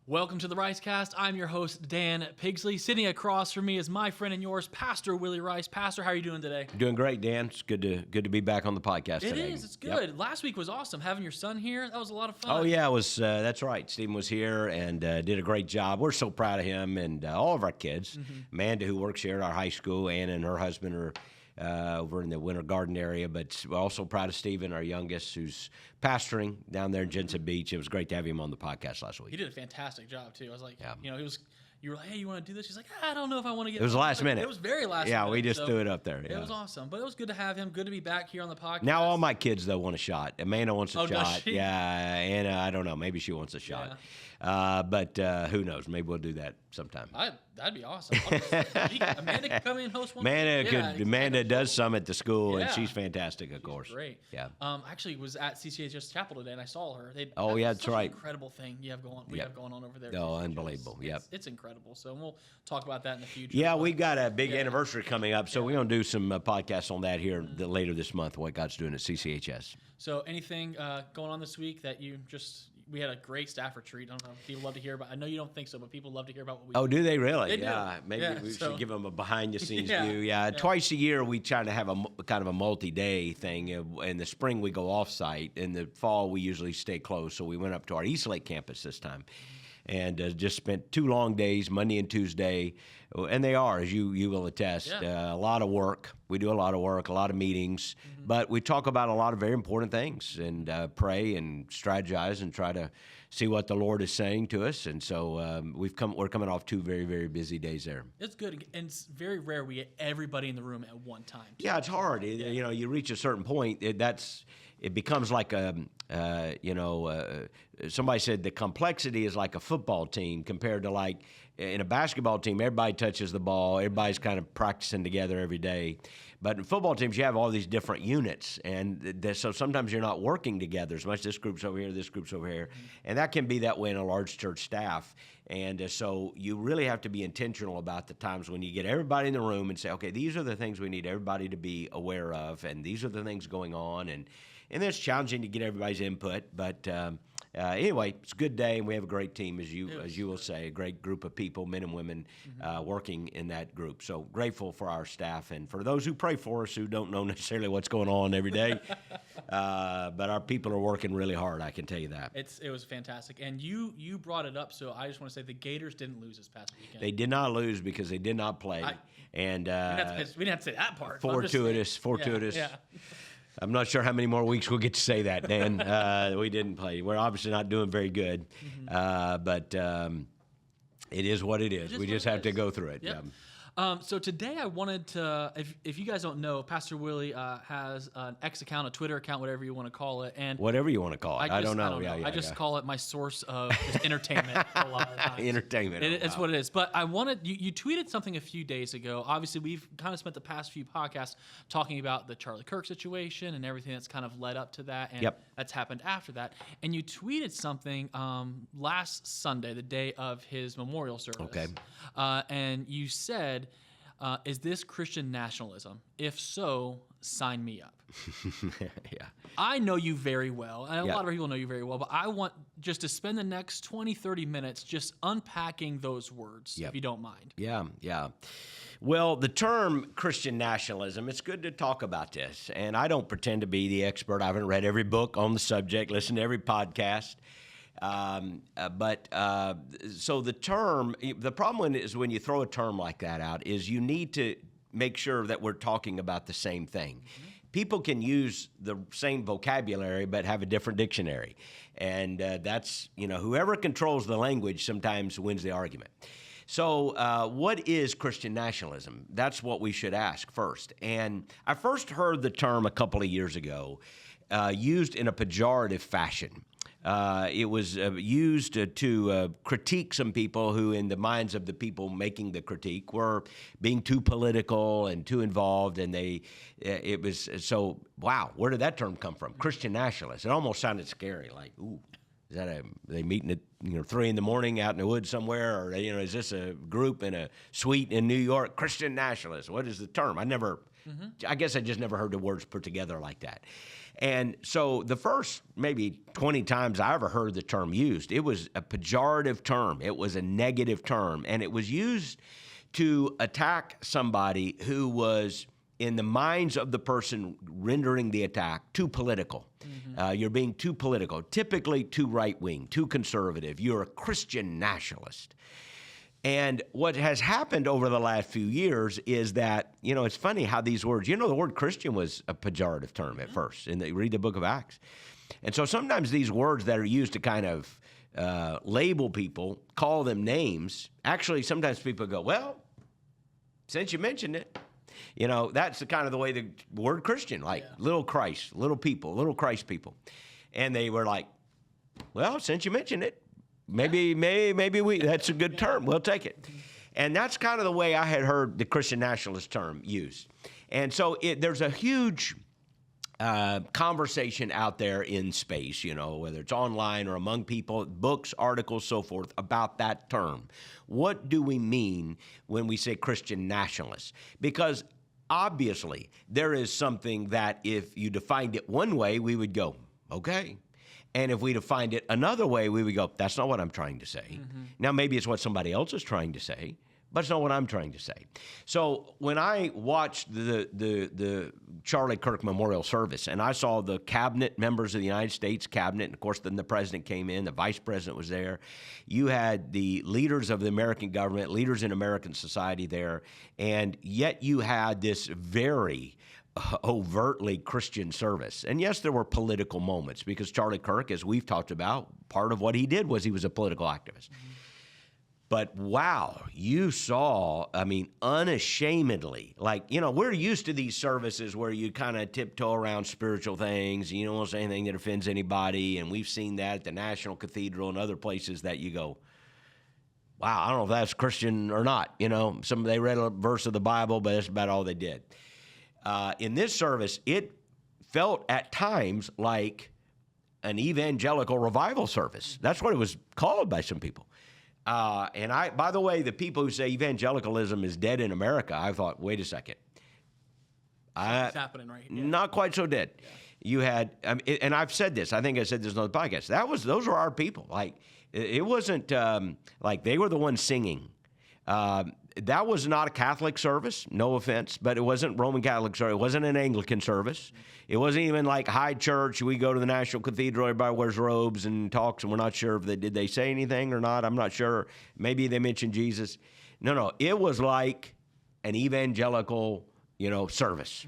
Welcome to the Ricecast. I'm your host, Dan Pigsley. Sitting across from me is my friend and yours, Pastor Willy Rice. Pastor, how are you doing today? Doing great, Dan. It's good to be back on the podcast today. It is. It's good. Yep. Last week was awesome. Having your son here, that was a lot of fun. Oh, yeah, it was. That's right. Stephen was here and did a great job. We're so proud of him and all of our kids. Amanda, who works here at our high school, Anna and her husband are over in the Winter Garden area, but we're also proud of Stephen, our youngest, who's pastoring down there in Jensen Beach. It was great to have him on the podcast last week. He did a fantastic job, too. I was like, you were like, hey, you want to do this? He's like, I don't know if I want to get it. It was last minute. It was very last minute. Yeah, we just threw it up there. It was awesome. But it was good to have him. Good to be back here on the podcast. Now all my kids, though, want a shot. Amanda wants a shot. Does she? Yeah, Anna, I don't know. Maybe she wants a shot. Yeah. But who knows? Maybe we'll do that sometime. That'd be awesome. Amanda could come in and host one. Amanda does some at the school, and she's fantastic, of course. Great. Yeah. Actually was at CCHS Chapel today, and I saw her. That's right. An incredible thing you have going. We have going on over there. Oh, unbelievable. It's incredible. So we'll talk about that in the future. Yeah, we've got a big anniversary coming up, so we're going to do some podcasts on that here later this month, what God's doing at CCHS. So anything going on this week that we had a great staff retreat. I don't know if people love to hear about. I know you don't think so, but people love to hear about what we do. Oh, do they really? They do. Maybe we should give them a behind-the-scenes view. Yeah, twice a year we try to have a kind of a multi-day thing. In the spring we go off-site. In the fall we usually stay close. So we went up to our East Lake campus this time, and just spent 2 long days, Monday and Tuesday. And they are, as you will attest, a lot of work. We do a lot of work, a lot of meetings, but we talk about a lot of very important things and pray and strategize and try to see what the Lord is saying to us. And so we're coming off 2 very, very busy days there. It's good, and it's very rare we get everybody in the room at one time. Yeah, it's hard. You reach a certain point, it becomes like somebody said the complexity is like a football team compared to like in a basketball team, everybody touches the ball. Everybody's kind of practicing together every day. But in football teams, you have all these different units. And so sometimes you're not working together as much. This group's over here, this group's over here. And that can be that way in a large church staff. And so you really have to be intentional about the times when you get everybody in the room and say, okay, these are the things we need everybody to be aware of. And these are the things going on. And it's challenging to get everybody's input. But anyway, it's a good day, and we have a great team, as you will say, a great group of people, men and women, working in that group. So grateful for our staff and for those who pray for us who don't know necessarily what's going on every day. But our people are working really hard, I can tell you that. It was fantastic. And you brought it up, so I just want to say the Gators didn't lose this past weekend. They did not lose because they did not play. We didn't have to say that part. Fortuitous. Yeah. I'm not sure how many more weeks we'll get to say that, Dan. We didn't play. We're obviously not doing very good, but it is what it is. We just have to go through it. Yep. So today I wanted to, if you guys don't know, Pastor Willy has an X account, a Twitter account, whatever you want to call it. And whatever you want to call it. I don't know. I just call it my source of just entertainment a lot of times. Entertainment. It's what it is. But I wanted, you tweeted something a few days ago. Obviously, we've kind of spent the past few podcasts talking about the Charlie Kirk situation and everything that's kind of led up to that. And that's happened after that. And you tweeted something last Sunday, the day of his memorial service. Okay. And you said, is this Christian nationalism? If so, sign me up. Yeah. I know you very well, and a lot of people know you very well, but I want just to spend the next 20, 30 minutes just unpacking those words, if you don't mind. Yeah. Well, the term Christian nationalism, it's good to talk about this, and I don't pretend to be the expert. I haven't read every book on the subject, listened to every podcast. So the term, the problem is when you throw a term like that out is you need to make sure that we're talking about the same thing. People can use the same vocabulary but have a different dictionary. And that's, whoever controls the language sometimes wins the argument. So what is Christian nationalism? That's what we should ask first. And I first heard the term a couple of years ago used in a pejorative fashion. It was used to critique some people who, in the minds of the people making the critique, were being too political and too involved. And it was so, wow, where did that term come from? Christian nationalist. It almost sounded scary, like, ooh. Is that are they meeting at 3 a.m. out in the woods somewhere, or is this a group in a suite in New York? Christian nationalists. What is the term? I guess I just never heard the words put together like that. And so the first maybe 20 times I ever heard the term used, it was a pejorative term. It was a negative term, and it was used to attack somebody who was, in the minds of the person rendering the attack, too political. You're being too political, typically too right-wing, too conservative. You're a Christian nationalist. And what has happened over the last few years is that, it's funny how these words, the word Christian was a pejorative term at first, and you read the book of Acts. And so sometimes these words that are used to kind of label people, call them names, actually sometimes people go, well, since you mentioned it, that's the kind of the way the word Christian, like little Christ, little people, little Christ people. And they were like, well, since you mentioned it, maybe that's a good term. We'll take it. And that's kind of the way I had heard the Christian nationalist term used. And so there's a huge conversation out there in space, whether it's online or among people, books, articles, so forth, about that term. What do we mean when we say Christian nationalists? Because obviously there is something that if you defined it one way, we would go, okay. And if we defined it another way, we would go, that's not what I'm trying to say. Now, maybe it's what somebody else is trying to say, but it's not what I'm trying to say. So when I watched the Charlie Kirk Memorial Service, and I saw the cabinet members of the United States cabinet, and of course then the president came in, the vice president was there. You had the leaders of the American government, leaders in American society there, and yet you had this very overtly Christian service. And yes, there were political moments, because Charlie Kirk, as we've talked about, part of what he did was he was a political activist. But wow, you saw, unashamedly, we're used to these services where you kind of tiptoe around spiritual things, and you don't want to say anything that offends anybody, and we've seen that at the National Cathedral and other places that you go, wow, I don't know if that's Christian or not. They read a verse of the Bible, but that's about all they did. In this service, it felt at times like an evangelical revival service. That's what it was called by some people. And by the way, the people who say evangelicalism is dead in America, I thought, wait a second. It's happening right here. Not quite so dead. Yeah. You had, and I've said this, I think I said this on the podcast, those were our people. It wasn't like they were the ones singing. That was not a Catholic service, no offense, but it wasn't Roman Catholic service. It wasn't an Anglican service. It wasn't even like high church. We go to the National Cathedral, everybody wears robes and talks, and we're not sure if did they say anything or not. I'm not sure. Maybe they mentioned Jesus. No. It was like an evangelical, service.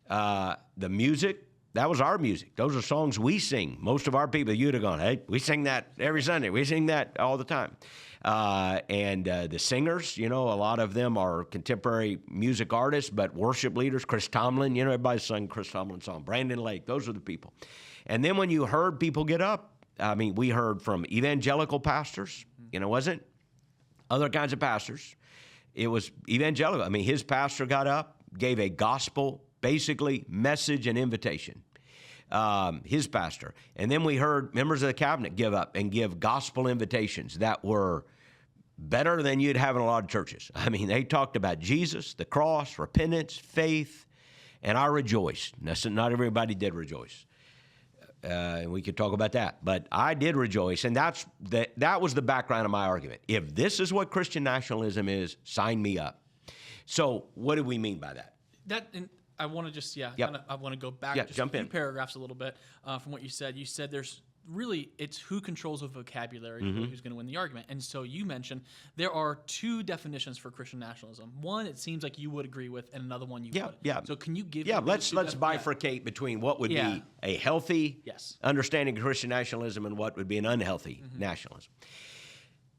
The music, that was our music. Those are songs we sing. Most of our people, you'd have gone, hey, we sing that every Sunday. We sing that all the time. And the singers, a lot of them are contemporary music artists, but worship leaders. Chris Tomlin, everybody sung Chris Tomlin's song. Brandon Lake, those are the people. And then when you heard people get up, we heard from evangelical pastors, wasn't other kinds of pastors. It was evangelical. His pastor got up, gave a gospel, basically message and invitation. His pastor. And then we heard members of the cabinet give up and give gospel invitations that were better than you'd have in a lot of churches. They talked about Jesus, the cross, repentance, faith, and I rejoiced. Not everybody did rejoice. And we could talk about that. But I did rejoice, and that was the background of my argument. If this is what Christian nationalism is, sign me up. So what do we mean by that? I want to just, I want to go back just jump a few in. paragraphs a little bit from what you said. You said there's really, it's who controls the vocabulary, who's going to win the argument. And so you mentioned there are two definitions for Christian nationalism. One, it seems like you would agree with, and another one you would. Yeah. So can you give let's bifurcate between what would be a healthy understanding of Christian nationalism and what would be an unhealthy nationalism.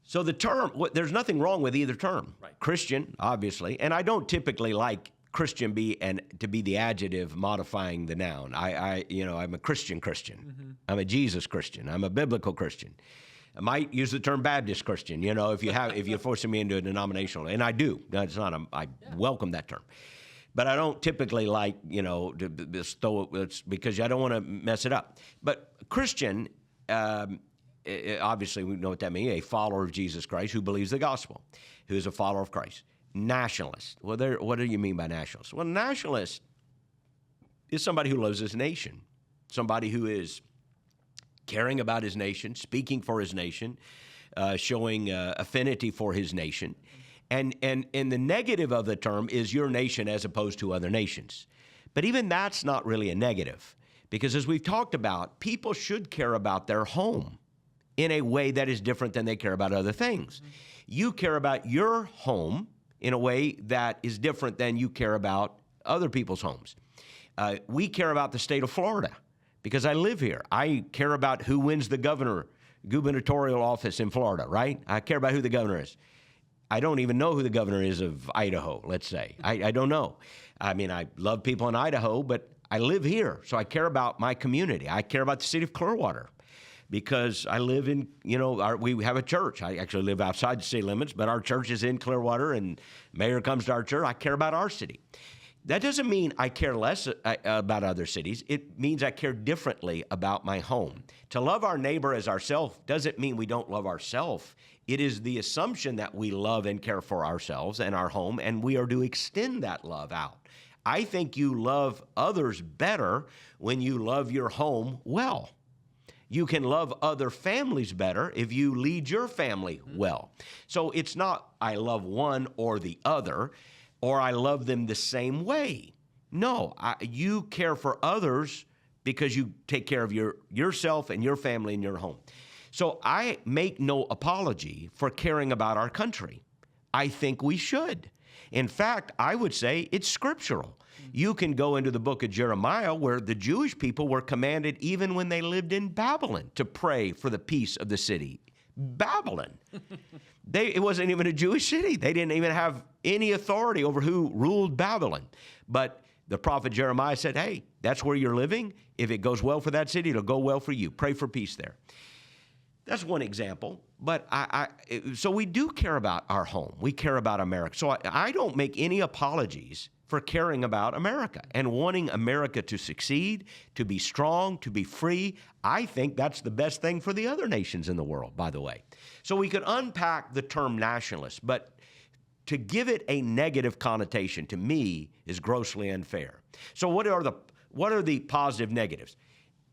So the term, there's nothing wrong with either term. Right. Christian, obviously, and I don't typically like Christian to be the adjective modifying the noun. I'm a Christian. I'm a Jesus Christian. I'm a biblical Christian. I might use the term Baptist Christian, if you're forcing me into a denominational, and I do. That's not I welcome that term. But I don't typically like, just throw it's because I don't want to mess it up. But Christian obviously we know what that means, a follower of Jesus Christ who believes the gospel, who is a follower of Christ. Nationalist. Well, what do you mean by nationalist? Well, nationalist is somebody who loves his nation, somebody who is caring about his nation, speaking for his nation, showing affinity for his nation. And the negative of the term is your nation as opposed to other nations. But even that's not really a negative, because as we've talked about, people should care about their home in a way that is different than they care about other things. You care about your home in a way that is different than you care about other people's homes. We care about the state of Florida because I live here. I care about who wins the gubernatorial office in Florida, right? I care about who the governor is. I don't even know who the governor is of Idaho, let's say. I don't know. I mean, I love people in Idaho, but I live here, so I care about my community. I care about the city of Clearwater because I live in, we have a church. I actually live outside the city limits, but our church is in Clearwater, and mayor comes to our church. I care about our city. That doesn't mean I care less about other cities. It means I care differently about my home. To love our neighbor as ourselves doesn't mean we don't love ourselves. It is the assumption that we love and care for ourselves and our home, and we are to extend that love out. I think you love others better when you love your home well. You can love other families better if you lead your family well. So it's not I love one or the other, or I love them the same way. No, you care for others because you take care of yourself and your family and your home. So I make no apology for caring about our country. I think we should. In fact, I would say it's scriptural. You can go into the book of Jeremiah where the Jewish people were commanded, even when they lived in Babylon, to pray for the peace of the city. Babylon. It wasn't even a Jewish city. They didn't even have any authority over who ruled Babylon. But the prophet Jeremiah said, hey, that's where you're living. If it goes well for that city, it'll go well for you. Pray for peace there. That's one example, but so we do care about our home. We care about America. So I don't make any apologies for caring about America and wanting America to succeed, to be strong, to be free. I think that's the best thing for the other nations in the world, by the way. So we could unpack the term nationalist, but to give it a negative connotation to me is grossly unfair. So what are the positive negatives?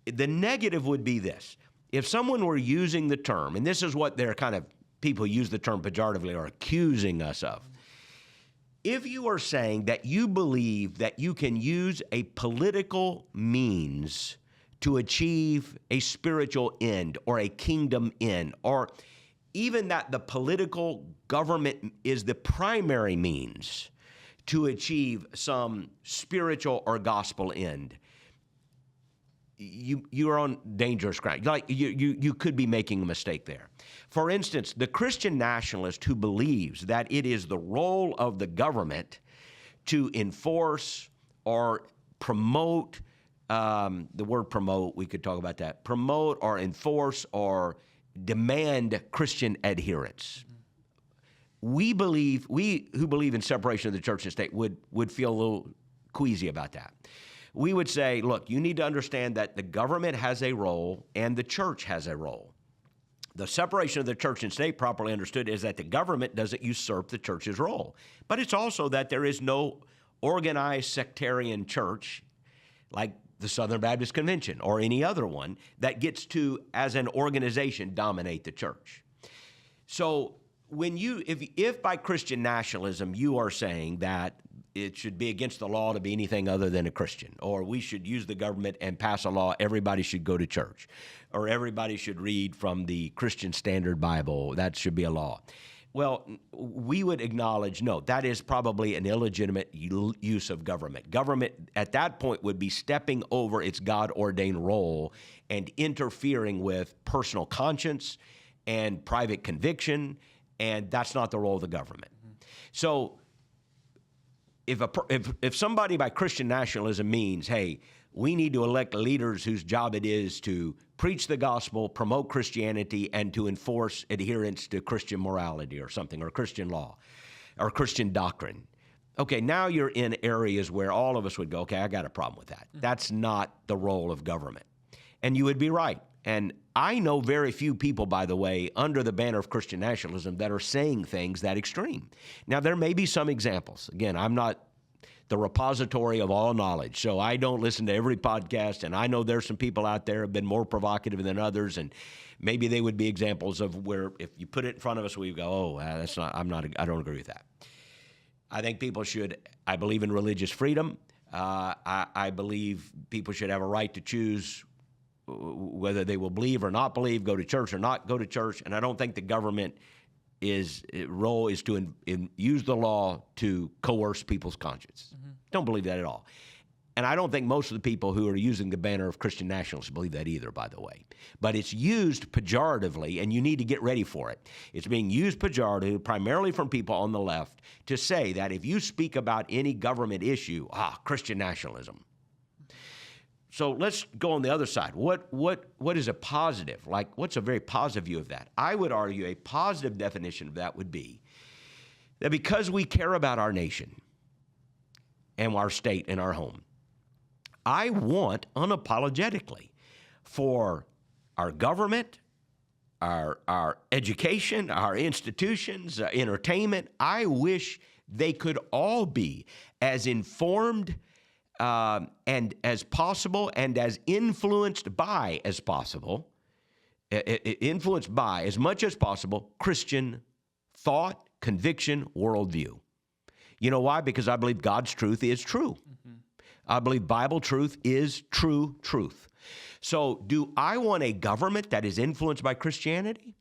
The negative would be this. If someone were using the term, and this is what people use the term pejoratively or accusing us of. If you are saying that you believe that you can use a political means to achieve a spiritual end or a kingdom end, or even that the political government is the primary means to achieve some spiritual or gospel end, you are on dangerous ground. Like you could be making a mistake there. For instance, the Christian nationalist who believes that it is the role of the government to enforce or promote, the word promote, we could talk about that, promote or enforce or demand Christian adherence. We who believe in separation of the church and state would feel a little queasy about that. We would say, look, you need to understand that the government has a role and the church has a role. The separation of the church and state, properly understood, is that the government doesn't usurp the church's role. But it's also that there is no organized sectarian church like the Southern Baptist Convention or any other one that gets to, as an organization, dominate the church. So if by Christian nationalism you are saying that it should be against the law to be anything other than a Christian, or we should use the government and pass a law, everybody should go to church, or everybody should read from the Christian Standard Bible, that should be a law. Well, we would acknowledge, no, that is probably an illegitimate use of government. Government at that point would be stepping over its God-ordained role and interfering with personal conscience and private conviction, and that's not the role of the government. So if somebody by Christian nationalism means, hey, we need to elect leaders whose job it is to preach the gospel, promote Christianity, and to enforce adherence to Christian morality or something, or Christian law, or Christian doctrine. Okay, now you're in areas where all of us would go, okay, I got a problem with that. That's not the role of government. And you would be right. And I know very few people, by the way, under the banner of Christian nationalism that are saying things that extreme. Now, there may be some examples. Again, I'm not the repository of all knowledge, so I don't listen to every podcast, and I know there's some people out there who have been more provocative than others, and maybe they would be examples of where if you put it in front of us, we go, oh, I don't agree with that. I think people should, I believe in religious freedom. I believe people should have a right to choose whether they will believe or not believe, go to church or not go to church. And I don't think the government role is to use the law to coerce people's conscience. Mm-hmm. Don't believe that at all. And I don't think most of the people who are using the banner of Christian nationalists believe that either, by the way. But it's used pejoratively, and you need to get ready for it. It's being used pejoratively, primarily from people on the left, to say that if you speak about any government issue, Christian nationalism. So let's go on the other side. What is a positive? Like, what's a very positive view of that? I would argue a positive definition of that would be that because we care about our nation and our state and our home, I want unapologetically for our government, our education, our institutions, entertainment. I wish they could all be as informed and as possible and as influenced by as possible, influenced by as much as possible Christian thought, conviction, worldview. You know why? Because I believe God's truth is true. Mm-hmm. I believe Bible truth is true truth. So do I want a government that is influenced by Christianity?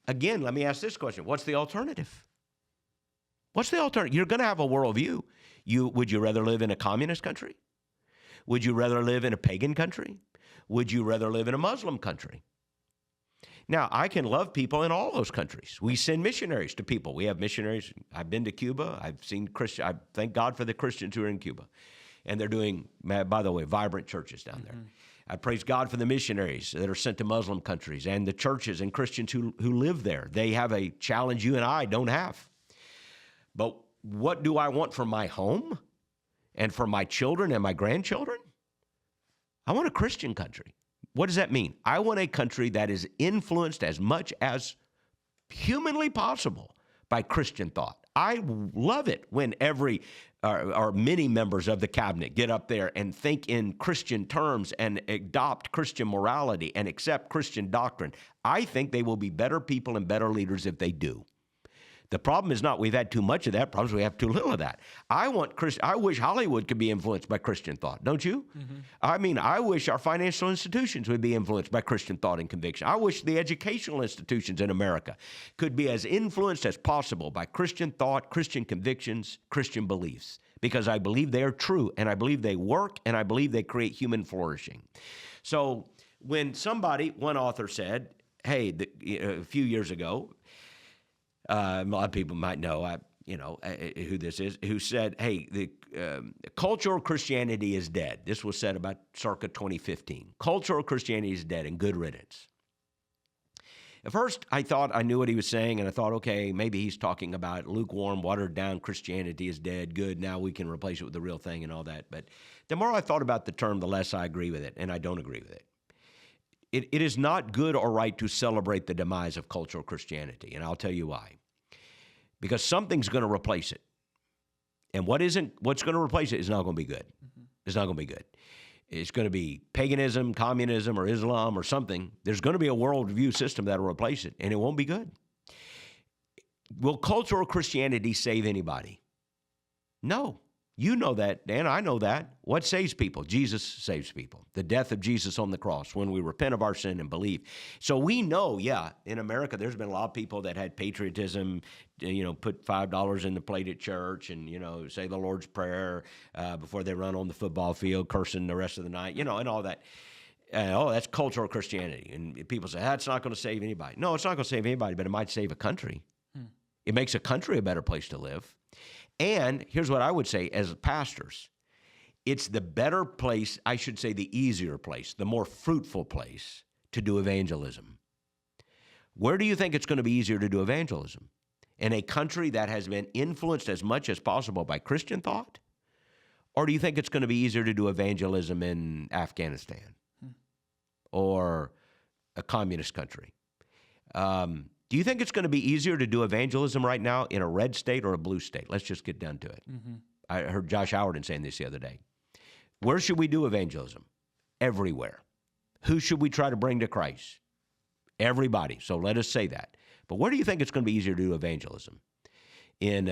Again, let me ask this question. What's the alternative? What's the alternative? You're going to have a worldview. Would you rather live in a communist country? Would you rather live in a pagan country? Would you rather live in a Muslim country? Now, I can love people in all those countries. We send missionaries to people. We have missionaries. I've been to Cuba. I've seen Christian. I thank God for the Christians who are in Cuba. And they're doing, by the way, vibrant churches down there. Mm-hmm. I praise God for the missionaries that are sent to Muslim countries and the churches and Christians who live there. They have a challenge you and I don't have. But what do I want for my home and for my children and my grandchildren? I want a Christian country. What does that mean? I want a country that is influenced as much as humanly possible by Christian thought. I love it when or many members of the cabinet get up there and think in Christian terms and adopt Christian morality and accept Christian doctrine. I think they will be better people and better leaders if they do. The problem is not we've had too much of that. The problem is we have too little of that. I wish Hollywood could be influenced by Christian thought, don't you? Mm-hmm. I mean, I wish our financial institutions would be influenced by Christian thought and conviction. I wish the educational institutions in America could be as influenced as possible by Christian thought, Christian convictions, Christian beliefs, because I believe they are true, and I believe they work, and I believe they create human flourishing. So when one author said, hey, a few years ago, a lot of people might know, who this is, who said, hey, the cultural Christianity is dead. This was said about circa 2015. Cultural Christianity is dead and good riddance. At first, I thought I knew what he was saying, and I thought, okay, maybe he's talking about lukewarm, watered-down Christianity is dead, good, now we can replace it with the real thing and all that. But the more I thought about the term, the less I agree with it, and I don't agree with it. It is not good or right to celebrate the demise of cultural Christianity, and I'll tell you why. Because something's going to replace it. And what's going to replace it is not going to be good. Mm-hmm. It's not going to be good. It's going to be paganism, communism, or Islam or something. There's going to be a worldview system that will replace it, and it won't be good. Will cultural Christianity save anybody? No. You know that, Dan. I know that. What saves people? Jesus saves people. The death of Jesus on the cross, when we repent of our sin and believe. So we know, in America, there's been a lot of people that had patriotism, put $5 in the plate at church and, say the Lord's Prayer before they run on the football field, cursing the rest of the night, and all that. That's cultural Christianity. And people say, that's not going to save anybody. No, it's not going to save anybody, but it might save a country. It makes a country a better place to live. And here's what I would say as pastors. It's the better place, I should say the easier place, the more fruitful place to do evangelism. Where do you think it's going to be easier to do evangelism? In a country that has been influenced as much as possible by Christian thought? Or do you think it's going to be easier to do evangelism in Afghanistan? Or a communist country. Do you think it's going to be easier to do evangelism right now in a red state or a blue state? Let's just get down to it. Mm-hmm. I heard Josh Howard saying this the other day. Where should we do evangelism? Everywhere. Who should we try to bring to Christ? Everybody. So let us say that. But where do you think it's going to be easier to do evangelism? In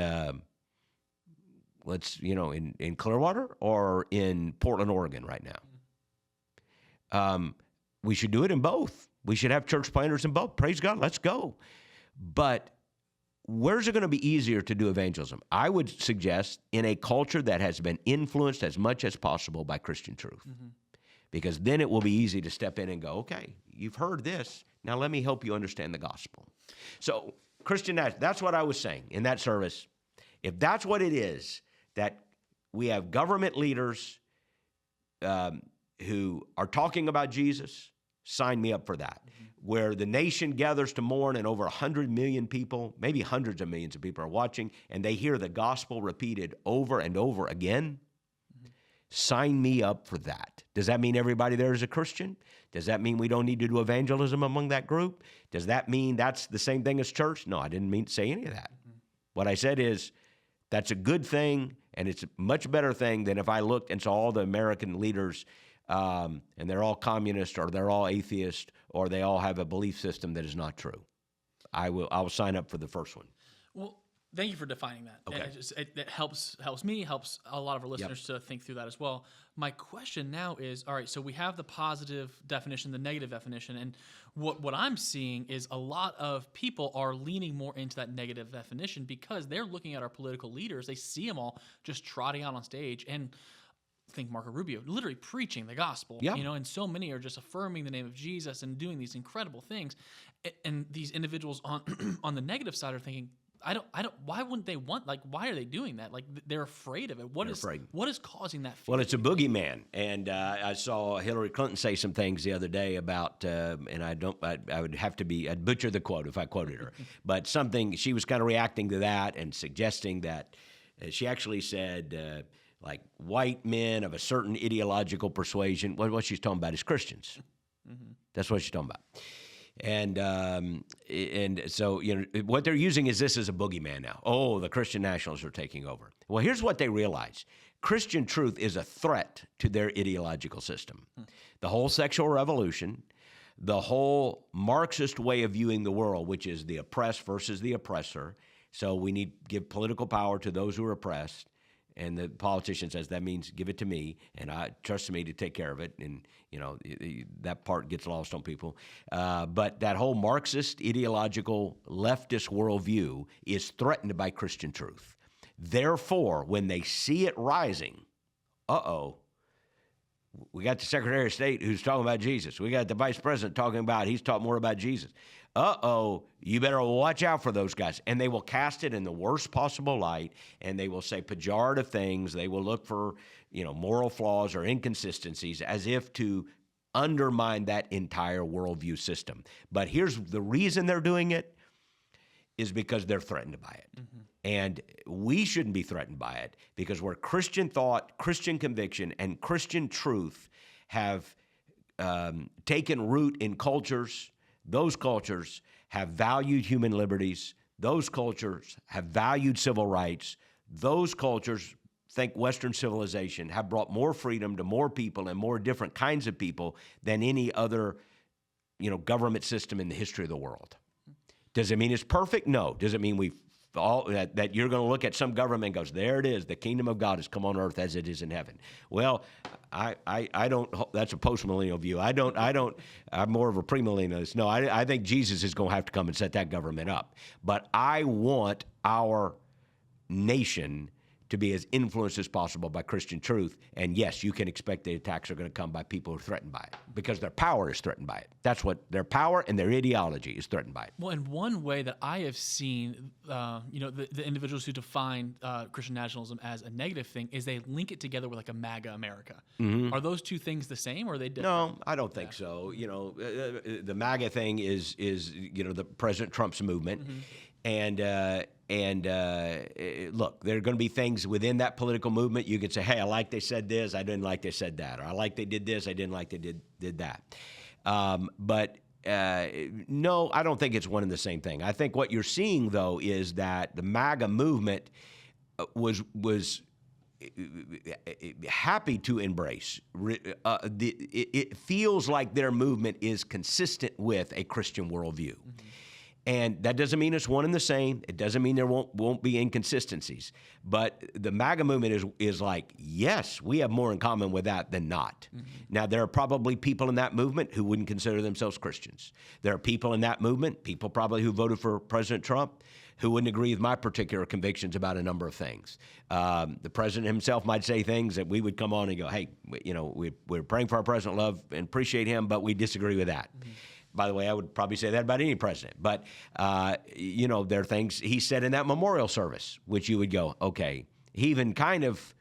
in Clearwater or in Portland, Oregon right now? We should do it in both. We should have church planters in both. Praise God, let's go. But where's it going to be easier to do evangelism? I would suggest in a culture that has been influenced as much as possible by Christian truth. Mm-hmm. Because then it will be easy to step in and go, okay, you've heard this. Now let me help you understand the gospel. So Christian, that's what I was saying in that service. If that's what it is, that we have government leaders who are talking about Jesus, sign me up for that. Mm-hmm. Where the nation gathers to mourn and over 100 million people, maybe hundreds of millions of people are watching, and they hear the gospel repeated over and over again, mm-hmm. Sign me up for that. Does that mean everybody there is a Christian? Does that mean we don't need to do evangelism among that group? Does that mean that's the same thing as church? No, I didn't mean to say any of that. Mm-hmm. What I said is that's a good thing, and it's a much better thing than if I looked and saw all the American leaders and they're all communist, or they're all atheist, or they all have a belief system that is not true. I will sign up for the first one. Well, thank you for defining that. Okay. And it helps me, helps a lot of our listeners to think through that as well. My question now is, all right, so we have the positive definition, the negative definition, and what I'm seeing is a lot of people are leaning more into that negative definition because they're looking at our political leaders. They see them all just trotting out on stage, and think Marco Rubio, literally preaching the gospel, and so many are just affirming the name of Jesus and doing these incredible things. And these individuals on the negative side are thinking, why wouldn't they why are they doing that? Like, they're afraid of it. What is causing that fear? Well, it's a boogeyman. And I saw Hillary Clinton say some things the other day about, and I'd butcher the quote if I quoted her, but something, she was kind of reacting to that and suggesting that she actually said, like white men of a certain ideological persuasion. What she's talking about is Christians. Mm-hmm. That's what she's talking about. And so, what they're using is this as a boogeyman now. Oh, the Christian nationalists are taking over. Well, here's what they realize. Christian truth is a threat to their ideological system. The whole sexual revolution, the whole Marxist way of viewing the world, which is the oppressed versus the oppressor. So we need to give political power to those who are oppressed. And the politician says, that means give it to me, and I trust me to take care of it. And, that part gets lost on people. But that whole Marxist, ideological, leftist worldview is threatened by Christian truth. Therefore, when they see it rising, we got the Secretary of State who's talking about Jesus. We got the Vice President he's talking more about Jesus. You better watch out for those guys. And they will cast it in the worst possible light, and they will say pejorative things. They will look for, moral flaws or inconsistencies as if to undermine that entire worldview system. But here's the reason they're doing it is because they're threatened by it. Mm-hmm. And we shouldn't be threatened by it because where Christian thought, Christian conviction, and Christian truth have taken root in cultures, those cultures have valued human liberties. Those cultures have valued civil rights. Those cultures, think Western civilization, have brought more freedom to more people and more different kinds of people than any other, government system in the history of the world. Does it mean it's perfect? No. Does it mean that you're going to look at some government and goes, there it is, the kingdom of God has come on earth as it is in heaven? Well, I don't. That's a postmillennial view. I'm more of a premillennialist. No, I think Jesus is going to have to come and set that government up. But I want our nation to be as influenced as possible by Christian truth. And yes, you can expect the attacks are going to come by people who are threatened by it because their power is threatened by it. That's what their power and their ideology is threatened by it. Well, and one way that I have seen, the individuals who define Christian nationalism as a negative thing is they link it together with like a MAGA America. Mm-hmm. Are those two things the same or are they different? No, I don't think so. The MAGA thing is the President Trump's movement. Mm-hmm. And look, there are going to be things within that political movement. You could say, hey, I like they said this, I didn't like they said that. Or I like they did this, I didn't like they did that. But No, I don't think it's one and the same thing. I think what you're seeing, though, is that the MAGA movement was happy to embrace. It feels like their movement is consistent with a Christian worldview. Mm-hmm. And that doesn't mean it's one and the same. It doesn't mean there won't be inconsistencies. But the MAGA movement is like, yes, we have more in common with that than not. Mm-hmm. Now, there are probably people in that movement who wouldn't consider themselves Christians. There are people in that movement, people probably who voted for President Trump, who wouldn't agree with my particular convictions about a number of things. The president himself might say things that we would come on and go, hey, we're praying for our president, love and appreciate him, but we disagree with that. Mm-hmm. By the way, I would probably say that about any president. But, there are things he said in that memorial service, which you would go, okay. He even kind of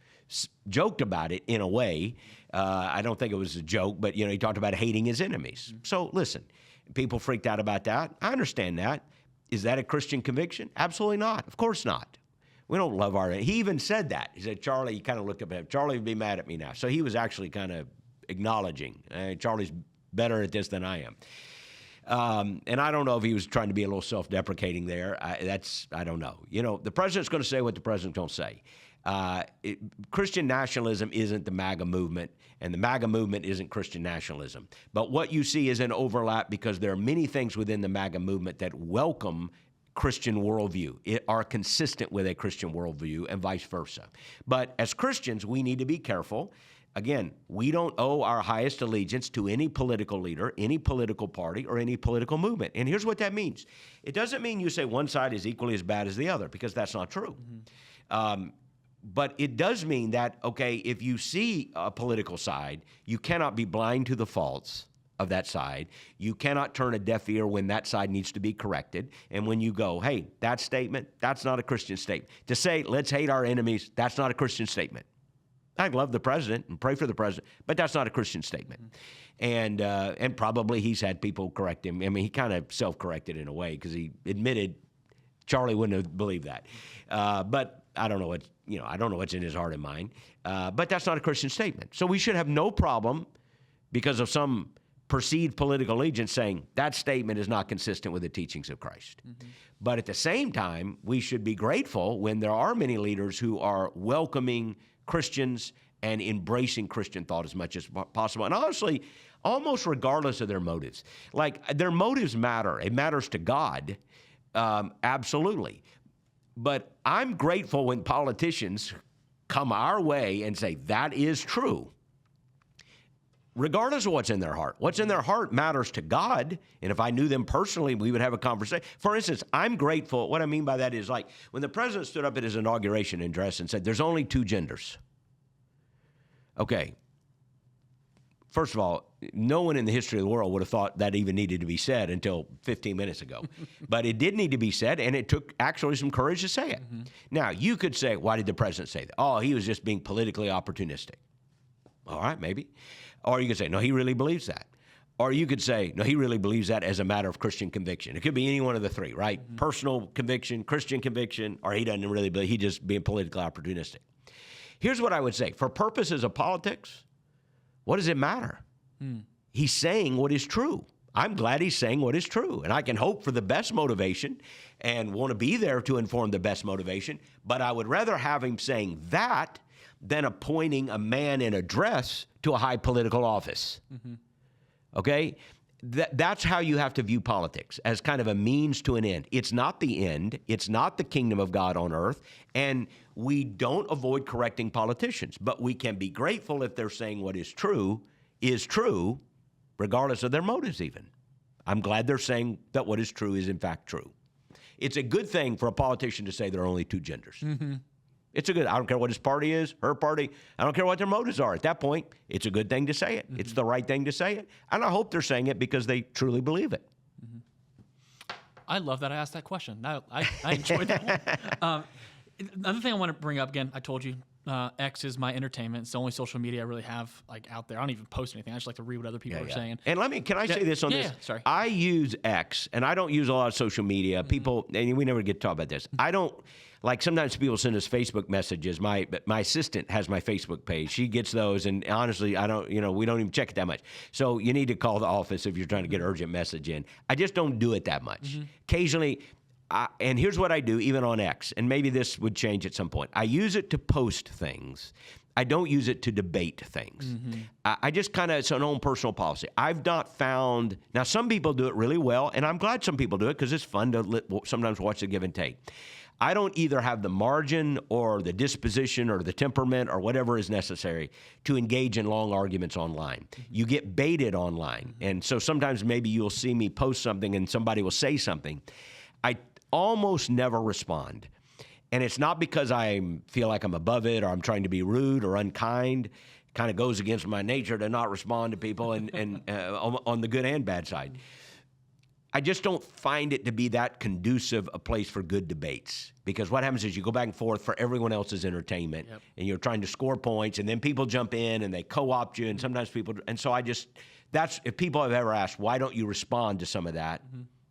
joked about it in a way. I don't think it was a joke, but, he talked about hating his enemies. Mm-hmm. So, listen, people freaked out about that. I understand that. Is that a Christian conviction? Absolutely not. Of course not. We don't love our enemies. He even said that. He said, Charlie, he kind of looked up at him. Charlie would be mad at me now. So he was actually kind of acknowledging, Charlie's better at this than I am. And I don't know if he was trying to be a little self-deprecating there. I don't know. The president's going to say what the president's going to say. Christian nationalism isn't the MAGA movement, and the MAGA movement isn't Christian nationalism. But what you see is an overlap because there are many things within the MAGA movement that welcome Christian worldview, are consistent with a Christian worldview, and vice versa. But as Christians, we need to be careful. Again, we don't owe our highest allegiance to any political leader, any political party, or any political movement. And here's what that means. It doesn't mean you say one side is equally as bad as the other, because that's not true. Mm-hmm. But it does mean that, okay, if you see a political side, you cannot be blind to the faults of that side. You cannot turn a deaf ear when that side needs to be corrected. And when you go, hey, that statement, that's not a Christian statement. To say, let's hate our enemies, that's not a Christian statement. I love the president and pray for the president, but that's not a Christian statement. Mm-hmm. And probably he's had people correct him. I mean, he kind of self-corrected in a way because he admitted Charlie wouldn't have believed that. But I don't know what's in his heart and mind. But that's not a Christian statement. So we should have no problem because of some perceived political allegiance saying that statement is not consistent with the teachings of Christ. Mm-hmm. But at the same time, we should be grateful when there are many leaders who are welcoming Christians and embracing Christian thought as much as possible. And honestly, almost regardless of their motives. Like, their motives matter. It matters to God, absolutely. But I'm grateful when politicians come our way and say, that is true, regardless of what's in their heart. What's in their heart matters to God, and if I knew them personally, we would have a conversation. For instance, I'm grateful. What I mean by that is, like, when the president stood up at his inauguration address and said, there's only two genders. Okay. First of all, no one in the history of the world would have thought that even needed to be said until 15 minutes ago. But it did need to be said, and it took actually some courage to say it. Mm-hmm. Now, you could say, why did the president say that? Oh, he was just being politically opportunistic. All right, maybe. Or you could say, no, he really believes that. Or you could say, no, he really believes that as a matter of Christian conviction. It could be any one of the three, right? Mm-hmm. Personal conviction, Christian conviction, or he doesn't really believe, he's just being politically opportunistic. Here's what I would say. For purposes of politics, what does it matter? He's saying what is true. I'm glad he's saying what is true. And I can hope for the best motivation and want to be there to inform the best motivation. But I would rather have him saying that than appointing a man in a dress to a high political office. Mm-hmm. Okay? That's how you have to view politics, as kind of a means to an end. It's not the end. It's not the kingdom of God on earth. And we don't avoid correcting politicians, but we can be grateful if they're saying what is true, regardless of their motives even. I'm glad they're saying that what is true is in fact true. It's a good thing for a politician to say there are only two genders. Mm-hmm. It's a good, I don't care what his party is, her party. I don't care what their motives are. At that point, it's a good thing to say it. Mm-hmm. It's the right thing to say it. And I hope they're saying it because they truly believe it. Mm-hmm. I love that I asked that question. I enjoyed that one. Another thing I want to bring up, again, I told you, X is my entertainment. It's the only social media I really have like out there. I don't even post anything. I just like to read what other people are saying. And can I say this on this? Yeah, sorry. I use X, and I don't use a lot of social media. People, and we never get to talk about this. I don't. Like sometimes people send us Facebook messages. My assistant has my Facebook page. She gets those, and honestly, I don't. We don't even check it that much. So you need to call the office if you're trying to get an urgent message in. I just don't do it that much. Occasionally, and here's what I do, even on X, and maybe this would change at some point. I use it to post things. I don't use it to debate things. I just it's an own personal policy. I've not found, now some people do it really well, and I'm glad some people do it because it's fun to sometimes watch the give and take. I don't either have the margin or the disposition or the temperament or whatever is necessary to engage in long arguments online. You get baited online. And so sometimes maybe you'll see me post something and somebody will say something. I almost never respond. And it's not because I feel like I'm above it or I'm trying to be rude or unkind. It kind of goes against my nature to not respond to people and on the good and bad side. I just don't find it to be that conducive a place for good debates, because what happens is you go back and forth for everyone else's entertainment, and you're trying to score points, and then people jump in and they co-opt you, and sometimes people, and so if people have ever asked, why don't you respond to some of that?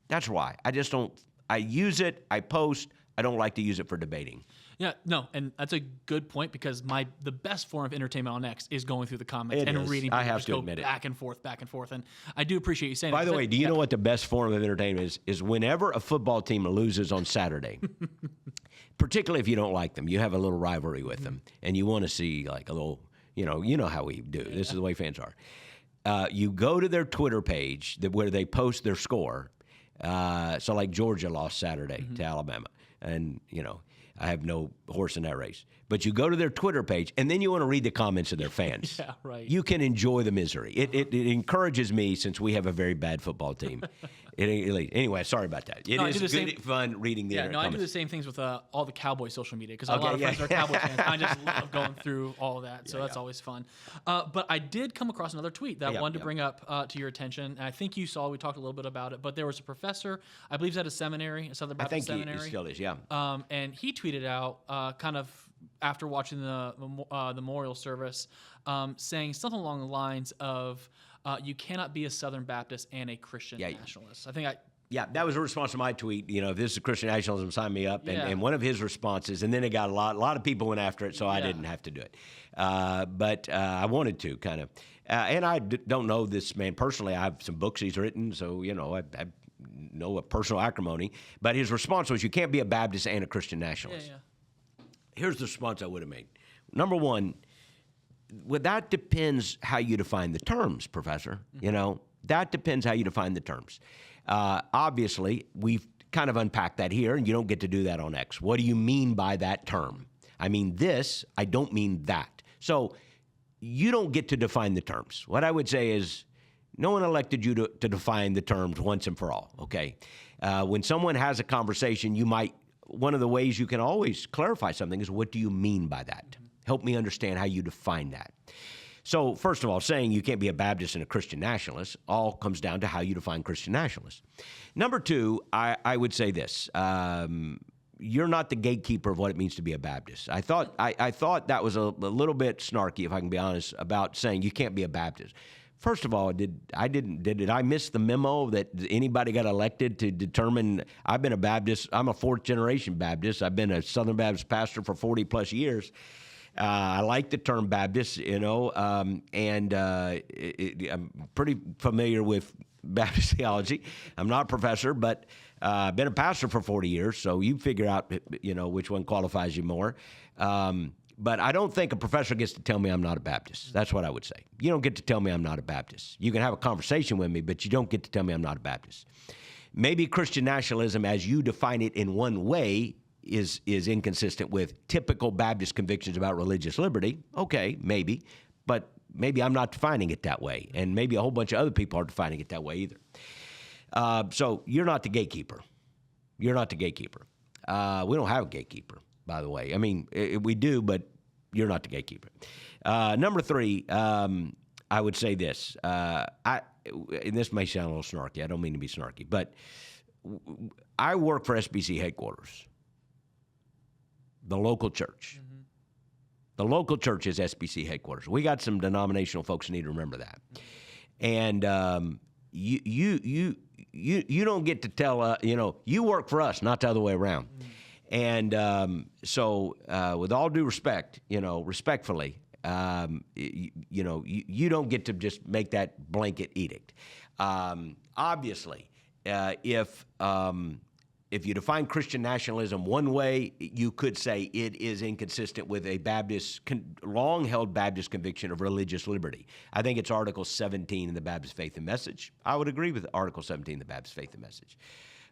That's why. I just don't, I use it, I post, I don't like to use it for debating. Yeah, no, and that's a good point, because the best form of entertainment on X is going through the comments and reading. I have to admit it. Back and forth, and I do appreciate you saying that. By the way, do you know what the best form of entertainment is? Whenever a football team loses on Saturday, particularly if you don't like them, you have a little rivalry with them, and you want to see like a little, you know how we do. This is the way fans are. You go to their Twitter page where they post their score. So like Georgia lost Saturday to Alabama, and I have no horse in that race. But you go to their Twitter page, and then you want to read the comments of their fans. Yeah, right. You can enjoy the misery. It encourages me, since we have a very bad football team. Anyway, sorry about that. It is good fun reading the comments. I do the same things with all the Cowboy social media, because a lot of friends are Cowboy fans. I just love going through all of that, so that's always fun. But I did come across another tweet that I wanted to bring up to your attention. And I think you saw, we talked a little bit about it, but there was a professor, I believe he's at a seminary, a Southern Baptist seminary. I think he still is, yeah. And he tweeted out, kind of after watching the memorial service, saying something along the lines of, you cannot be a Southern Baptist and a Christian nationalist. Yeah, that was a response to my tweet. If this is Christian nationalism, sign me up. And one of his responses, and then it got a lot of people went after it, so I didn't have to do it. But I wanted to kind of. And I don't know this man personally. I have some books he's written, so, I know a personal acrimony. But his response was, you can't be a Baptist and a Christian nationalist. Here's the response I would have made. Number one, that depends how you define the terms, Professor. That depends how you define the terms. Obviously, we've kind of unpacked that here, and you don't get to do that on X. What do you mean by that term? I mean this, I don't mean that. So you don't get to define the terms. What I would say is, no one elected you to define the terms once and for all, okay? When someone has a conversation, one of the ways you can always clarify something is, what do you mean by that? Help me understand how you define that. So, first of all, saying you can't be a Baptist and a Christian nationalist all comes down to how you define Christian nationalist. Number two, I would say this. You're not the gatekeeper of what it means to be a Baptist. I thought that was a little bit snarky, if I can be honest, about saying you can't be a Baptist. First of all, did I miss the memo that anybody got elected to determine? I've been a Baptist. I'm a fourth-generation Baptist. I've been a Southern Baptist pastor for 40-plus years. I like the term Baptist, and I'm pretty familiar with Baptist theology. I'm not a professor, but I've been a pastor for 40 years, so you figure out, which one qualifies you more. But I don't think a professor gets to tell me I'm not a Baptist. That's what I would say. You don't get to tell me I'm not a Baptist. You can have a conversation with me, but you don't get to tell me I'm not a Baptist. Maybe Christian nationalism, as you define it in one way, is inconsistent with typical Baptist convictions about religious liberty. Okay, maybe. But maybe I'm not defining it that way. And maybe a whole bunch of other people aren't defining it that way either. So you're not the gatekeeper. You're not the gatekeeper. We don't have a gatekeeper, by the way. I mean, we do, but you're not the gatekeeper. Number three, I would say this. And this may sound a little snarky. I don't mean to be snarky, but I work for SBC headquarters, the local church. The local church is SBC headquarters. We got some denominational folks who need to remember that. And you don't get to tell, you work for us, not the other way around. And so with all due respect, respectfully, you don't get to just make that blanket edict. Obviously, if you define Christian nationalism one way, you could say it is inconsistent with a long-held Baptist conviction of religious liberty. I think it's Article 17 in the Baptist Faith and Message. I would agree with Article 17 in the Baptist Faith and Message.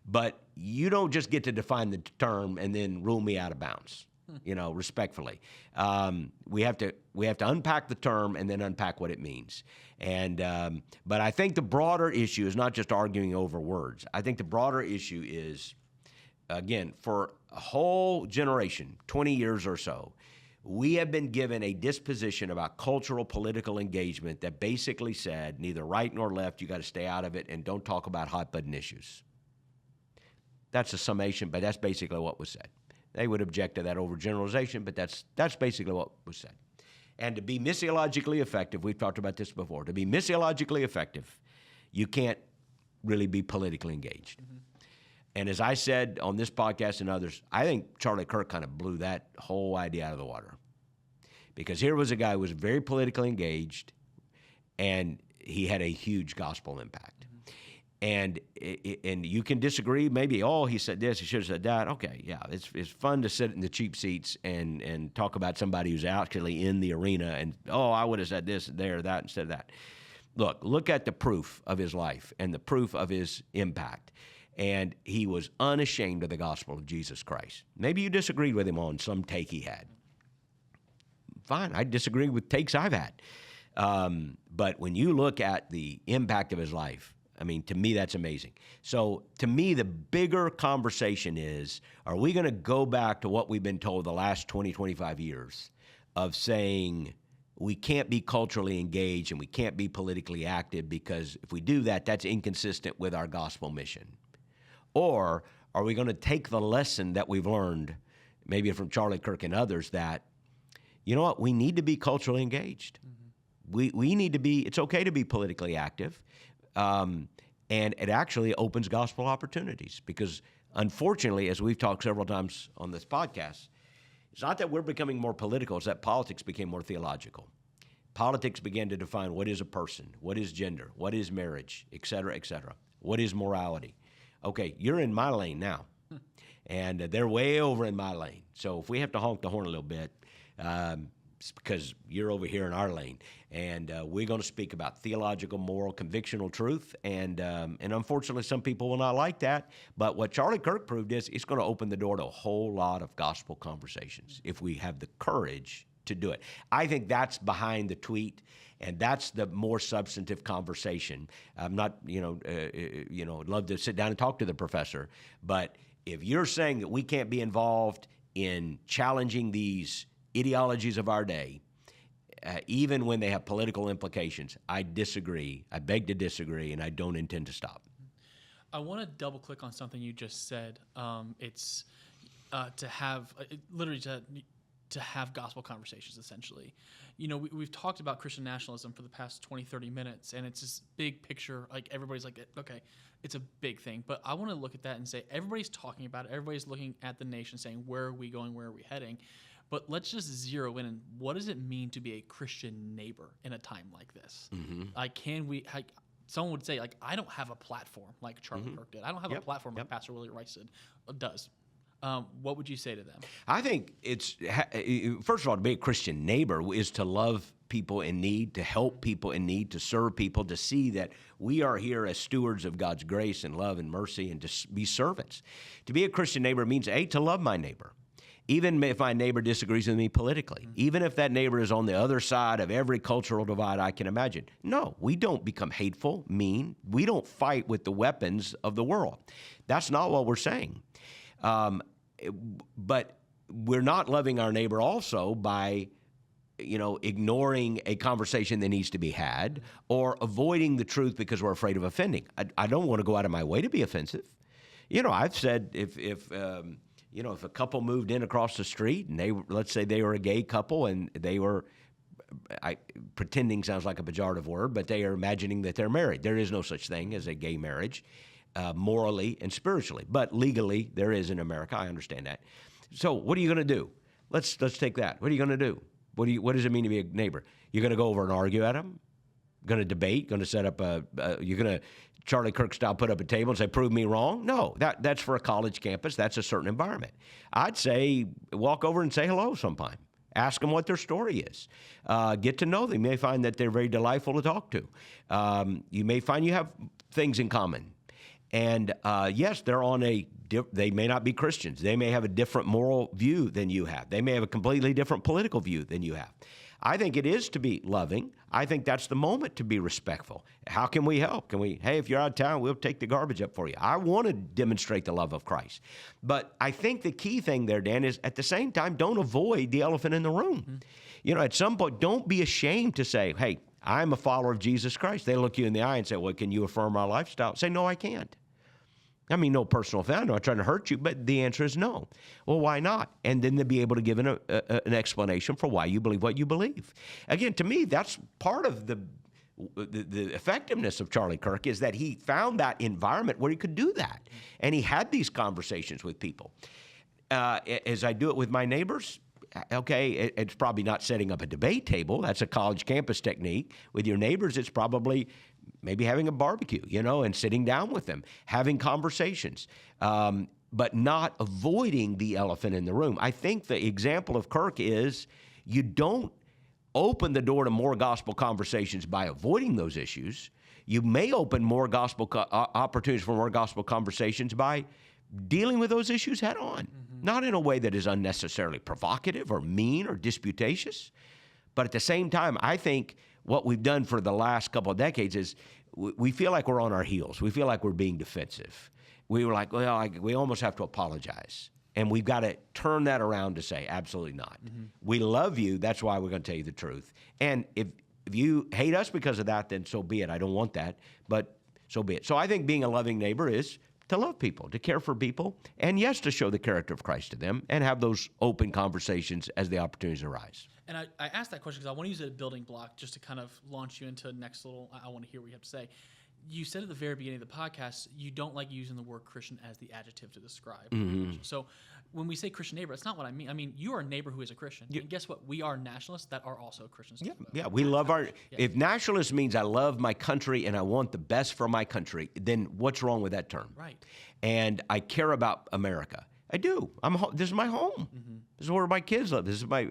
But you don't just get to define the term and then rule me out of bounds, respectfully. We have to unpack the term and then unpack what it means. And but I think the broader issue is not just arguing over words. I think the broader issue is, again, for a whole generation, 20 years or so, we have been given a disposition about cultural political engagement that basically said neither right nor left, you got to stay out of it and don't talk about hot-button issues. That's a summation, but that's basically what was said. They would object to that overgeneralization, but that's basically what was said. And to be missiologically effective, we've talked about this before, to be missiologically effective, you can't really be politically engaged. Mm-hmm. And as I said on this podcast and others, I think Charlie Kirk kind of blew that whole idea out of the water. Because here was a guy who was very politically engaged, and he had a huge gospel impact. And you can disagree, maybe, he said this, he should have said that. Okay, yeah, it's fun to sit in the cheap seats and talk about somebody who's actually in the arena and, I would have said this, there, that, instead of that. Look at the proof of his life and the proof of his impact. And he was unashamed of the gospel of Jesus Christ. Maybe you disagreed with him on some take he had. Fine, I disagree with takes I've had. But when you look at the impact of his life, to me, that's amazing. So to me, the bigger conversation is, are we going to go back to what we've been told the last 20, 25 years of saying we can't be culturally engaged and we can't be politically active because if we do that, that's inconsistent with our gospel mission? Or are we going to take the lesson that we've learned, maybe from Charlie Kirk and others, that, we need to be culturally engaged. Mm-hmm. We need to be, it's okay to be politically active. And it actually opens gospel opportunities because, unfortunately, as we've talked several times on this podcast, it's not that we're becoming more political, it's that politics became more theological. Politics began to define what is a person, what is gender, what is marriage, et cetera, what is morality. Okay, you're in my lane now, and they're way over in my lane. So if we have to honk the horn a little bit, it's because you're over here in our lane, and we're going to speak about theological, moral, convictional truth, and unfortunately, some people will not like that. But what Charlie Kirk proved is it's going to open the door to a whole lot of gospel conversations if we have the courage to do it. I think that's behind the tweet, and that's the more substantive conversation. I'm not, love to sit down and talk to the professor, but if you're saying that we can't be involved in challenging these ideologies of our day, even when they have political implications, I disagree. I beg to disagree, and I don't intend to stop. I want to double click on something you just said. It's to have literally to have gospel conversations, essentially. We've talked about Christian nationalism for the past 20, 30 minutes, and it's this big picture. Like, everybody's like, okay, it's a big thing. But I want to look at that and say, everybody's talking about it. Everybody's looking at the nation saying, where are we going? Where are we heading? But let's just zero in on what does it mean to be a Christian neighbor in a time like this? Mm-hmm. Someone would say, I don't have a platform like Charlie Kirk did. I don't have a platform like Pastor Willy Rice does. What would you say to them? I think first of all, to be a Christian neighbor is to love people in need, to help people in need, to serve people, to see that we are here as stewards of God's grace and love and mercy, and to be servants. To be a Christian neighbor means, to love my neighbor. Even if my neighbor disagrees with me politically, even if that neighbor is on the other side of every cultural divide I can imagine. No, we don't become hateful, mean. We don't fight with the weapons of the world. That's not what we're saying. But we're not loving our neighbor also by, ignoring a conversation that needs to be had or avoiding the truth because we're afraid of offending. I don't want to go out of my way to be offensive. I've said if if a couple moved in across the street and let's say they were a gay couple and they were, pretending sounds like a pejorative word, but they are imagining that they're married. There is no such thing as a gay marriage, morally and spiritually, but legally there is in America. I understand that. So what are you going to do? Let's take that. What are you going to do? What does it mean to be a neighbor? You're going to go over and argue at them? Going to debate? Going to set up you're going to Charlie Kirk style put up a table and say, prove me wrong? No, that's for a college campus. That's a certain environment. I'd say walk over and say hello sometime. Ask them what their story is. Get to know them. You may find that they're very delightful to talk to. You may find you have things in common. And yes, they may not be Christians. They may have a different moral view than you have. They may have a completely different political view than you have. I think it is to be loving. I think that's the moment to be respectful. How can we help? Hey, if you're out of town, we'll take the garbage up for you. I want to demonstrate the love of Christ. But I think the key thing there, Dan, is at the same time, don't avoid the elephant in the room. Mm-hmm. At some point, don't be ashamed to say, hey, I'm a follower of Jesus Christ. They look you in the eye and say, well, can you affirm our lifestyle? Say, no, I can't. I mean, no personal offense. I'm not trying to hurt you, but the answer is no. Well, why not? And then they'll be able to give an explanation for why you believe what you believe. Again, to me, that's part of the effectiveness of Charlie Kirk is that he found that environment where he could do that. And he had these conversations with people. As I do it with my neighbors, okay, it's probably not setting up a debate table. That's a college campus technique. With your neighbors, it's probably maybe having a barbecue, and sitting down with them, having conversations, but not avoiding the elephant in the room. I think the example of Kirk is you don't open the door to more gospel conversations by avoiding those issues. You may open more gospel opportunities for more gospel conversations by dealing with those issues head on, not in a way that is unnecessarily provocative or mean or disputatious. But at the same time, I think what we've done for the last couple of decades is we feel like we're on our heels. We feel like we're being defensive. We were like, well, we almost have to apologize. And we've got to turn that around to say, absolutely not. Mm-hmm. We love you. That's why we're going to tell you the truth. And if you hate us because of that, then so be it. I don't want that, but so be it. So I think being a loving neighbor is to love people, to care for people, and yes, to show the character of Christ to them and have those open conversations as the opportunities arise. And I asked that question because I want to use it as a building block just to kind of launch you into the next little, I want to hear what you have to say. You said at the very beginning of the podcast, you don't like using the word Christian as the adjective to describe. Mm-hmm. So when we say Christian neighbor, that's not what I mean. I mean, you are a neighbor who is a Christian. And guess what? We are nationalists that are also Christians. Yeah, we love if nationalist means I love my country and I want the best for my country, then what's wrong with that term? Right. And I care about America. I do. This is my home. Mm-hmm. This is where my kids live. This is my,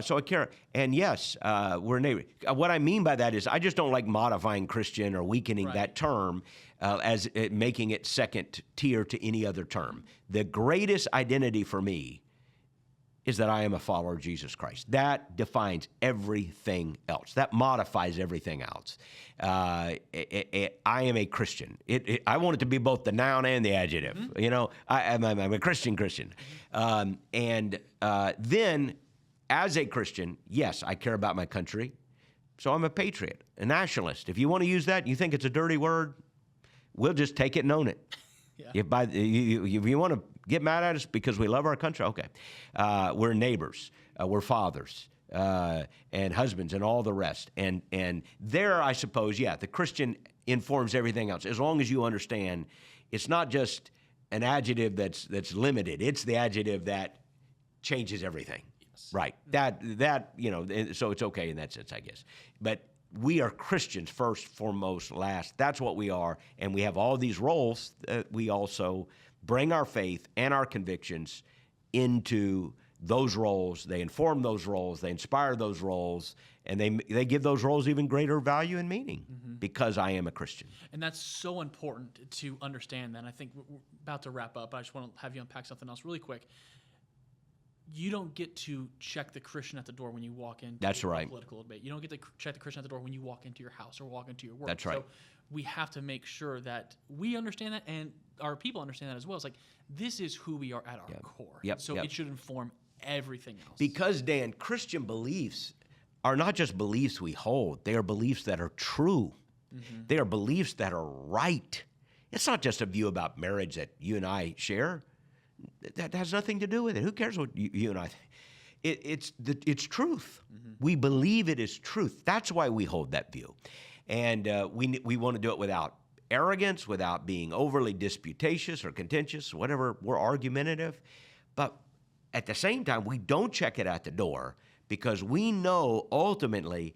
so I care. And yes, we're a neighbor. What I mean by that is I just don't like modifying Christian or weakening that term as making it second tier to any other term. The greatest identity for me is that I am a follower of Jesus Christ. That defines everything else. That modifies everything else. I am a Christian. I want it to be both the noun and the adjective. Mm-hmm. I'm a Christian. And then, as a Christian, yes, I care about my country. So I'm a patriot, a nationalist. If you want to use that, you think it's a dirty word, we'll just take it and own it. Yeah. If you want to get mad at us because we love our country, okay. We're neighbors. We're fathers and husbands and all the rest. And there, I suppose, the Christian informs everything else. As long as you understand, it's not just an adjective that's limited. It's the adjective that changes everything. Yes. Right. That so it's okay in that sense, I guess. But we are Christians first, foremost, last. That's what we are. And we have all these roles that we also bring our faith and our convictions into those roles. They inform those roles. They inspire those roles. And they give those roles even greater value and meaning because I am a Christian. And that's so important to understand that. And I think we're about to wrap up. I just want to have you unpack something else really quick. You don't get to check the Christian at the door when you walk into a political debate. You don't get to check the Christian at the door when you walk into your house or walk into your work. That's right. So we have to make sure that we understand that and our people understand that as well. It's like this is who we are at our core. So it should inform everything else. Because, Dan, Christian beliefs are not just beliefs we hold. They are beliefs that are true. Mm-hmm. They are beliefs that are right. It's not just a view about marriage that you and I share. That has nothing to do with it. Who cares what you and I think? It's truth. We believe it is truth. That's why we hold that view. And we want to do it without arrogance, without being overly disputatious or contentious, whatever. We're argumentative. But at the same time, we don't check it at the door because we know ultimately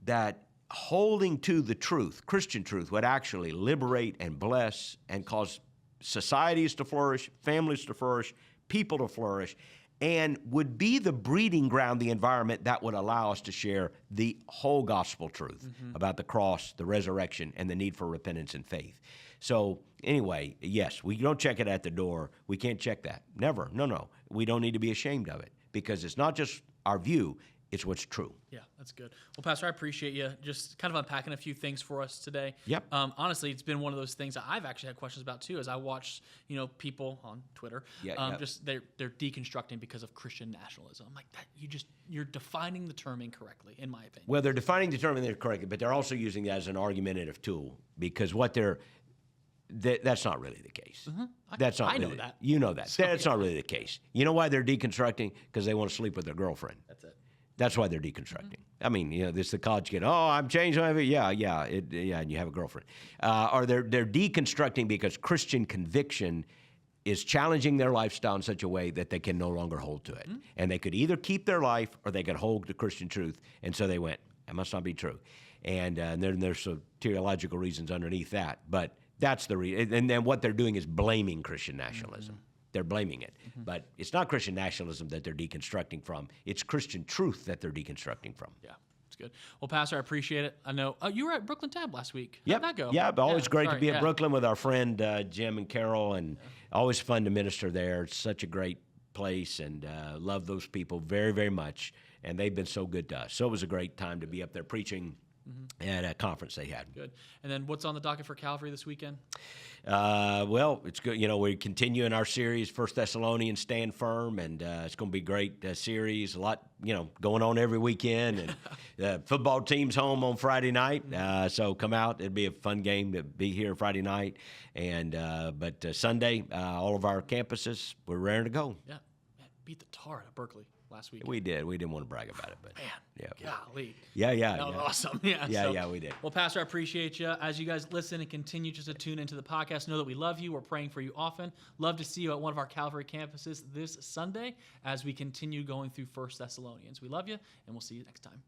that holding to the truth, Christian truth, would actually liberate and bless and cause societies to flourish, families to flourish, people to flourish, and would be the breeding ground, the environment that would allow us to share the whole gospel truth about the cross, the resurrection, and the need for repentance and faith. So anyway, yes, we don't check it at the door. We can't check that. Never. No. We don't need to be ashamed of it because it's not just our view, it's what's true. Yeah, that's good. Well, Pastor, I appreciate you just kind of unpacking a few things for us today. Yep. Honestly, it's been one of those things that I've actually had questions about too, as I watch, people on Twitter, just they're deconstructing because of Christian nationalism. I'm like, you're defining the term incorrectly, in my opinion. Well, they're defining the term incorrectly, but they're also using that as an argumentative tool because that's not really the case. That's not. I know that. You know that. That's not really the case. You know why they're deconstructing? Because they want to sleep with their girlfriend. That's it. That's why they're deconstructing. I mean, this is the college kid. Oh, I'm changing my view. Yeah, and you have a girlfriend. Or they're deconstructing because Christian conviction is challenging their lifestyle in such a way that they can no longer hold to it. And they could either keep their life or they could hold to Christian truth. And so they went, that must not be true. And then there's some theological reasons underneath that. But that's the reason. And then what they're doing is blaming Christian nationalism. They're blaming it. But it's not Christian nationalism that they're deconstructing from. It's Christian truth that they're deconstructing from. Yeah, it's good. Well, Pastor, I appreciate it. I know you were at Brooklyn Tab last week. Yep. How'd that go? Yeah, but always great to be at Brooklyn with our friend Jim and Carol, and always fun to minister there. It's such a great place, and love those people very, very much, and they've been so good to us. So it was a great time to be up there preaching at a conference they had. Good. And then what's on the docket for Calvary this weekend? Well, it's good. We're continuing our series, 1 Thessalonians, Stand Firm, and it's going to be a great series. A lot, going on every weekend. And the football team's home on Friday night, so come out. It'll be a fun game to be here Friday night. And but Sunday, all of our campuses, we're raring to go. Yeah. Man, beat the tar out of Berkeley last week. We did. We didn't want to brag about it, but golly. Yeah. That was awesome. Yeah, we did. Well, Pastor, I appreciate you. As you guys listen and continue just to tune into the podcast, know that we love you. We're praying for you often. Love to see you at one of our Calvary campuses this Sunday as we continue going through 1 Thessalonians. We love you, and we'll see you next time.